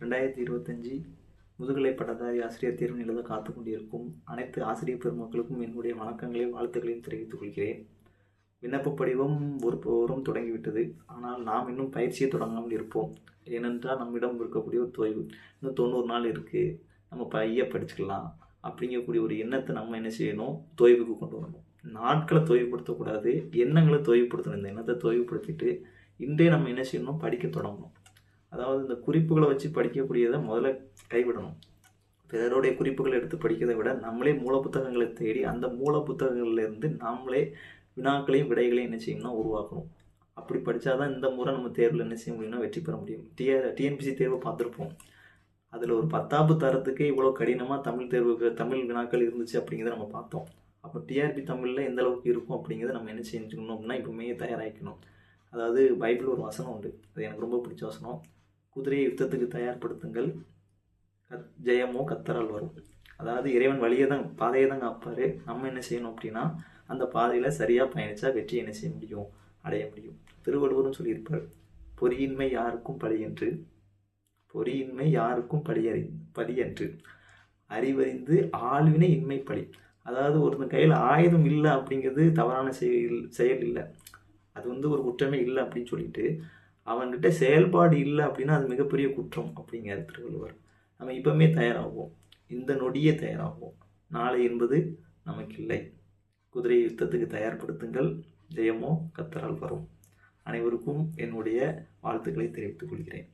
2025 முதுகலை பட்டதாரி ஆசிரியர் தேர்வு எழுத காத்து கொண்டிருக்கும் அனைத்து ஆசிரியர் பெருமக்களுக்கும் என்னுடைய வணக்கங்களையும் வாழ்த்துக்களையும் தெரிவித்துக் கொள்கிறேன். விண்ணப்ப படிவம் ஒருபோரும் தொடங்கிவிட்டது. ஆனால் நாம் இன்னும் பயிற்சியை தொடங்காமல் இருப்போம். ஏனென்றால் நம்மிடம் இருக்கக்கூடிய ஒரு தொய்வு, இன்னும் 90 நாள் இருக்குது, நம்ம படிச்சுக்கலாம் அப்படிங்கக்கூடிய ஒரு எண்ணத்தை நம்ம என்ன செய்யணும், தொய்வுக்கு கொண்டு வரணும். நாட்களை தொய்வுபடுத்தக்கூடாது, எண்ணங்களை தொய்வுபடுத்தணும். இந்த எண்ணத்தை தொய்வுபடுத்திட்டு இன்றே நம்ம என்ன செய்யணும், படிக்க தொடங்கணும். அதாவது இந்த குறிப்புகளை வச்சு படிக்கக்கூடியதை முதல்ல கைவிடணும். பிறருடைய குறிப்புகளை எடுத்து படிக்கிறதை விட நம்மளே மூல புத்தகங்களை தேடி அந்த மூல புத்தகங்கள்லேருந்து நாமளே வினாக்களையும் விடைகளையும் என்ன செய்யணும்னா உருவாக்கணும். அப்படி படித்தாதான் இந்த முறை நம்ம தேர்வில் என்ன செய்ய முடியும்னா வெற்றி பெற முடியும். டிஎன்பிசி தேர்வை பார்த்துருப்போம். அதில் ஒரு 10ஆப்பு தரத்துக்கே இவ்வளோ கடினமாக தமிழ் வினாக்கள் இருந்துச்சு அப்படிங்கிறத நம்ம பார்த்தோம். அப்போ டிஆர்பி தமிழில் எந்த அளவுக்கு இருக்கும் அப்படிங்கிறத நம்ம என்ன செஞ்சுக்கணும் அப்படின்னா இப்போமே தயாராகிக்கணும். அதாவது பைபிள் ஒரு வசனம் உண்டு, அது எனக்கு ரொம்ப பிடிச்ச வசனம். குதிரையை யுத்தத்துக்கு தயார்படுத்துங்கள், ஜெயமோ கத்தரால் வரும். அதாவது இறைவன் பாதையை தான் காப்பார். நம்ம என்ன செய்யணும் அப்படின்னா அந்த பாதையில் சரியாக பயணித்தா வெற்றி என்ன செய்ய முடியும், அடைய முடியும். திருவள்ளுவரும் சொல்லியிருப்பார், பொறியின்மை யாருக்கும் பழியன்று அறிவறிந்து ஆழ்வினை இன்மை பழி. அதாவது ஒருத்தன் கையில் ஆயுதம் இல்லை அப்படிங்கிறது தவறான செயல் இல்லை, அது ஒரு குற்றமே இல்லை அப்படின்னு சொல்லிட்டு அவன்கிட்ட செயல்பாடு இல்லை அப்படின்னா அது மிகப்பெரிய குற்றம் அப்படிங்கிறார் திருவள்ளுவர். நம்ம இப்பவுமே தயாராகுவோம், இந்த நொடியே தயாராகுவோம். நாளை என்பது நமக்கு இல்லை. குதிரை யுத்தத்துக்கு தயார்படுத்துங்கள், ஜெயமோ கத்தரால் வரும். அனைவருக்கும் என்னுடைய வாழ்த்துக்களை தெரிவித்துக் கொள்கிறேன்.